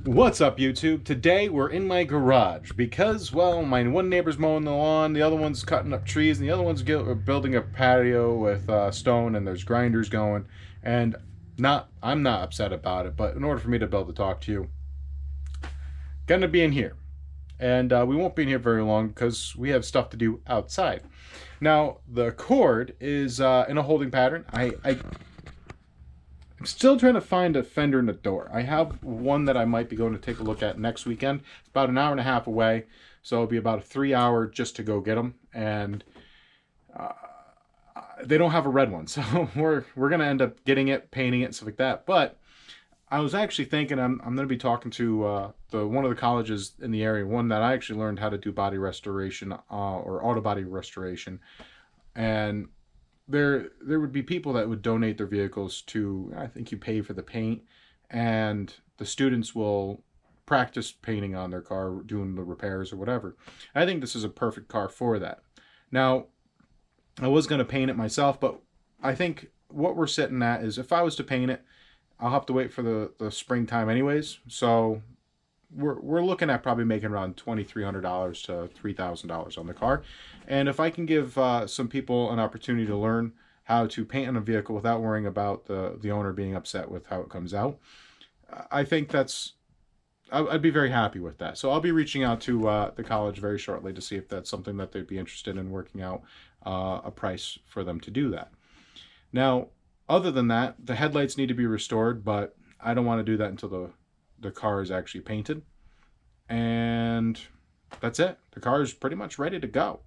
What's up, YouTube? Today we're in my garage because, well, my one neighbor's mowing the lawn, the other one's cutting up trees, and the other one's building a patio with stone, and there's grinders going. And I'm not upset about it, but in order for me to be able to talk to you, gonna be in here. And we won't be in here very long because we have stuff to do outside. Now, the cord is in a holding pattern. I'm still trying to find a fender in the door. I have one that I might be going to take a look at next weekend. It's about an hour and a half away, so it'll be about a 3-hour just to go get them. And they don't have a red one, so we're gonna end up getting it, painting it, and stuff like that. But I was actually thinking I'm gonna be talking to one of the colleges in the area, one that I actually learned how to do body restoration or auto body restoration, and there would be people that would donate their vehicles to, I think you pay for the paint, and the students will practice painting on their car, doing the repairs or whatever. I think this is a perfect car for that. Now, I was going to paint it myself, but I think what we're sitting at is, if I was to paint it, I'll have to wait for the springtime anyways. So we're looking at probably making around $2,300 to $3,000 on the car. And if I can give some people an opportunity to learn how to paint on a vehicle without worrying about the owner being upset with how it comes out, I think I'd be very happy with that. So I'll be reaching out to the college very shortly to see if that's something that they'd be interested in, working out a price for them to do that. Now, other than that, the headlights need to be restored, but I don't want to do that until the car is actually painted. And that's it. The car is pretty much ready to go.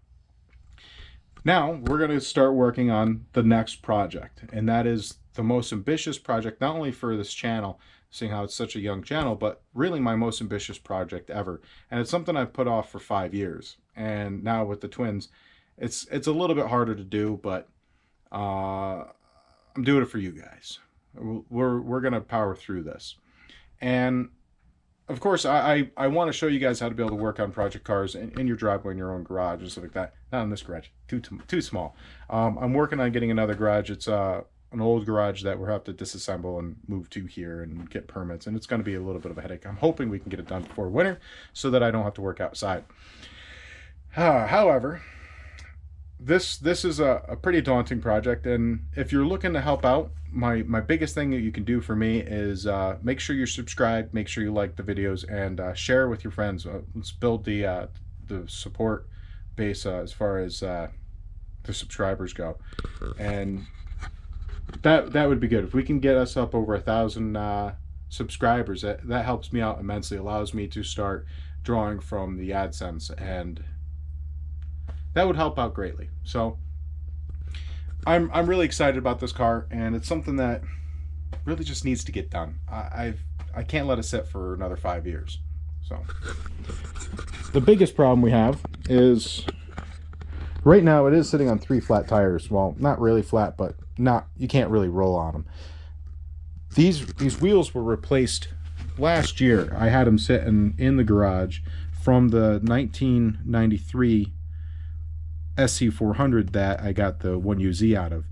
Now we're going to start working on the next project, and that is the most ambitious project, not only for this channel, seeing how it's such a young channel, but really my most ambitious project ever. And it's something I've put off for 5 years, and now with the twins it's a little bit harder to do, but I'm doing it for you guys. We're going to power through this. And of course, I want to show you guys how to be able to work on project cars in your driveway, in your own garage, and stuff like that. Not in this garage, too small. I'm working on getting another garage. It's an old garage that we'll have to disassemble and move to here and get permits, and it's going to be a little bit of a headache. I'm hoping we can get it done before winter so that I don't have to work outside. However, this is a pretty daunting project, and if you're looking to help out, my biggest thing that you can do for me is make sure you're subscribed, make sure you like the videos, and share with your friends. Let's build the support base as far as the subscribers go, and that would be good. If we can get us up over 1,000 subscribers, that helps me out immensely, allows me to start drawing from the AdSense, and that would help out greatly. So I'm really excited about this car, and it's something that really just needs to get done. I can't let it sit for another 5 years. So the biggest problem we have is right now it is sitting on 3 flat tires. Well, not really flat, but you can't really roll on them. These wheels were replaced last year. I had them sitting in the garage from the 1993 SC400 that I got the 1UZ out of,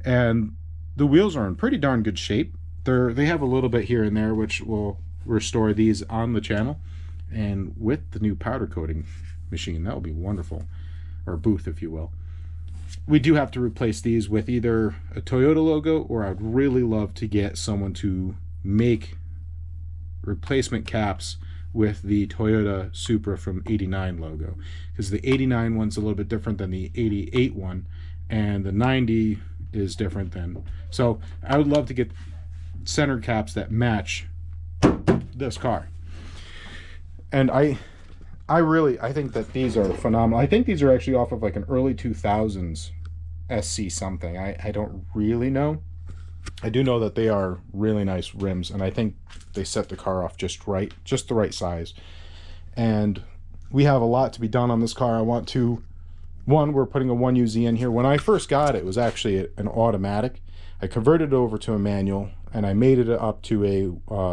and the wheels are in pretty darn good shape. They have a little bit here and there, which will restore these on the channel, and with the new powder coating machine, that will be wonderful, or booth if you will. We do have to replace these with either a Toyota logo, or I'd really love to get someone to make replacement caps with the Toyota Supra from '89 logo, because the '89 one's a little bit different than the '88 one, and the '90 is different than. So I would love to get center caps that match this car. And I think that these are phenomenal. I think these are actually off of like an early 2000s SC something. I don't really know. I do know that they are really nice rims, and I think they set the car off just right, just the right size. And we have a lot to be done on this car. I want to, we're putting a 1UZ in here. When I first got it, it was actually an automatic. I converted it over to a manual, and I made it up to a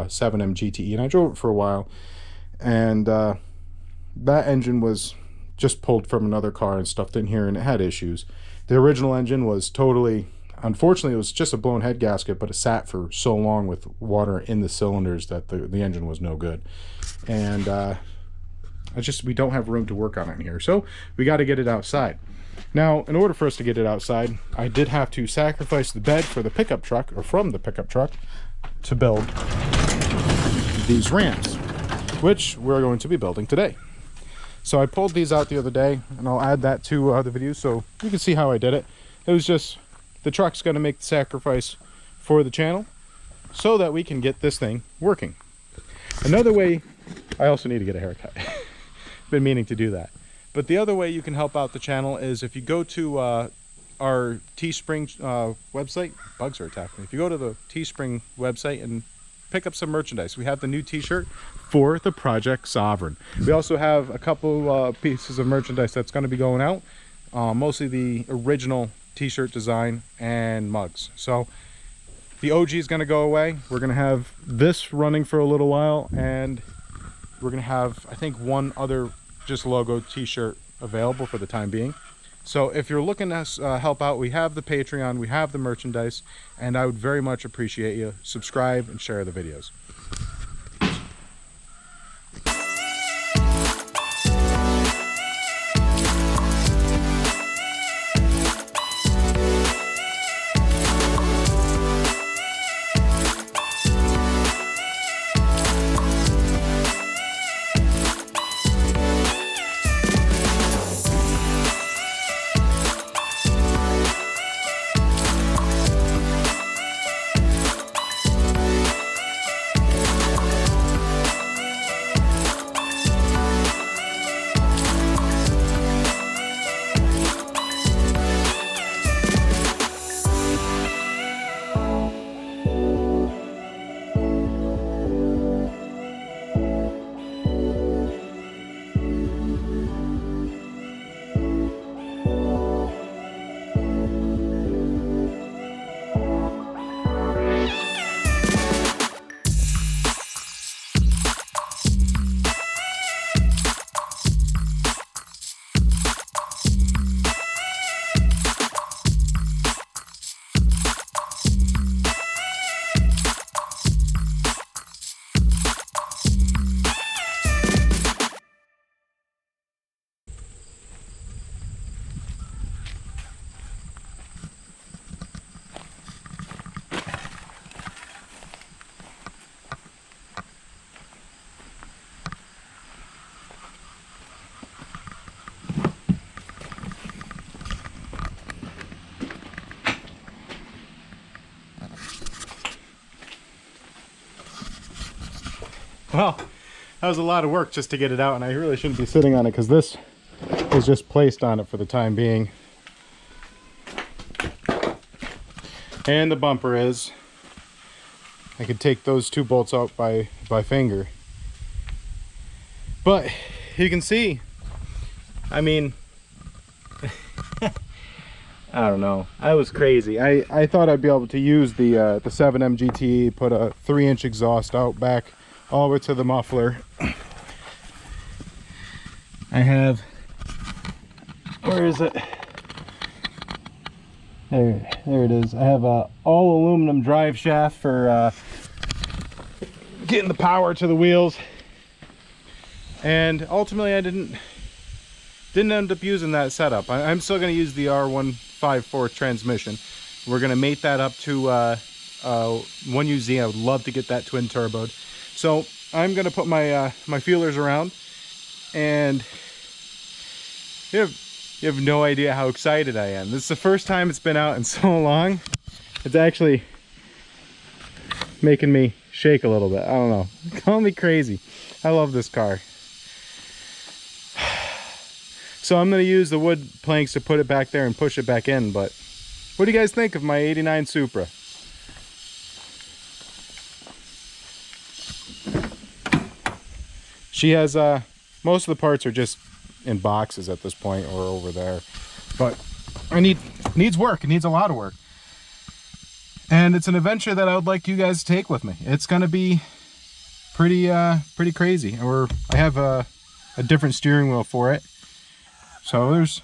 7M GTE, and I drove it for a while. And that engine was just pulled from another car and stuffed in here, and it had issues. The original engine was totally unfortunately it was just a blown head gasket, but it sat for so long with water in the cylinders that the engine was no good. And we don't have room to work on it in here, so we got to get it outside. Now, in order for us to get it outside, I did have to sacrifice the bed for the pickup truck, or from the pickup truck, to build these ramps, which we're going to be building today. So I pulled these out the other day, and I'll add that to the video so you can see how I did it. It was just, the truck's going to make the sacrifice for the channel so that we can get this thing working. Another way, I also need to get a haircut. Been meaning to do that. But the other way you can help out the channel is if you go to our Teespring website. Bugs are attacking me. If you go to the Teespring website and pick up some merchandise, we have the new t-shirt for the Project Sovereign. We also have a couple pieces of merchandise that's going to be going out, mostly the original t-shirt design and mugs. So the OG is going to go away. We're going to have this running for a little while, and we're going to have, I think, one other just logo t-shirt available for the time being. So if you're looking to help out, we have the Patreon, we have the merchandise, and I would very much appreciate you subscribe and share the videos. Well, that was a lot of work just to get it out, and I really shouldn't be sitting on it because this is just placed on it for the time being. And the bumper is. I could take those two bolts out by finger. But you can see, I mean, I don't know. I was crazy. I thought I'd be able to use the 7M GTE, put a 3-inch exhaust out back all the way to the muffler. I have, where is it? There it is. I have a all aluminum drive shaft for getting the power to the wheels. And ultimately I didn't end up using that setup. I'm still going to use the R154 transmission. We're going to mate that up to 1UZ. I would love to get that twin turboed. So I'm going to put my my feelers around, and you have no idea how excited I am. This is the first time it's been out in so long. It's actually making me shake a little bit. I don't know. Call me crazy. I love this car. So I'm going to use the wood planks to put it back there and push it back in. But what do you guys think of my 89 Supra? She has most of the parts are just in boxes at this point or over there, but it needs work. It needs a lot of work, and it's an adventure that I would like you guys to take with me. It's going to be pretty crazy. Or I have a different steering wheel for it, so there's,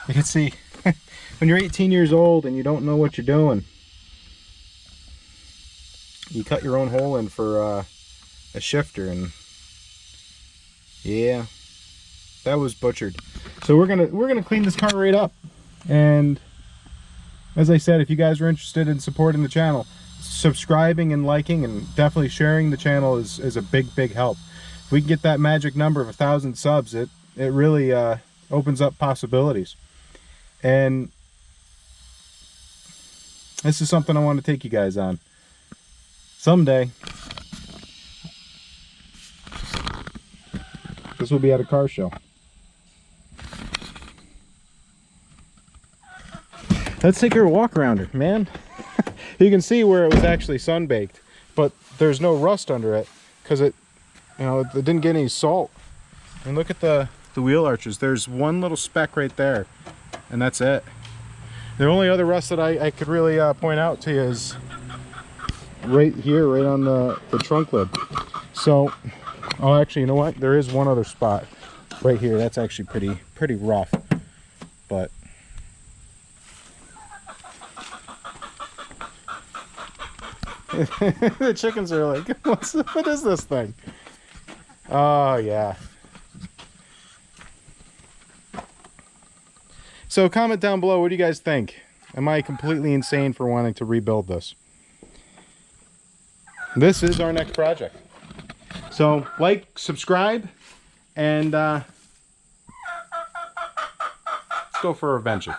you can see when you're 18 years old and you don't know what you're doing, you cut your own hole in for a shifter, and yeah, that was butchered. So we're gonna clean this car right up. And as I said, if you guys are interested in supporting the channel, subscribing and liking and definitely sharing the channel is a big help. If we can get that magic number of 1,000 subs, it really opens up possibilities. And this is something I want to take you guys on someday. This will be at a car show. Let's take her a walk around her, man. You can see where it was actually sun-baked, but there's no rust under it because it didn't get any salt. And look at the wheel arches. There's one little speck right there, and that's it. The only other rust that I could really point out to you is right here, right on the trunk lid. So, oh, actually, you know what? There is one other spot right here. That's actually pretty rough, but the chickens are like, what is this thing? Oh, yeah. So comment down below, what do you guys think? Am I completely insane for wanting to rebuild this? This is our next project. So like, subscribe, and let's go for a adventure.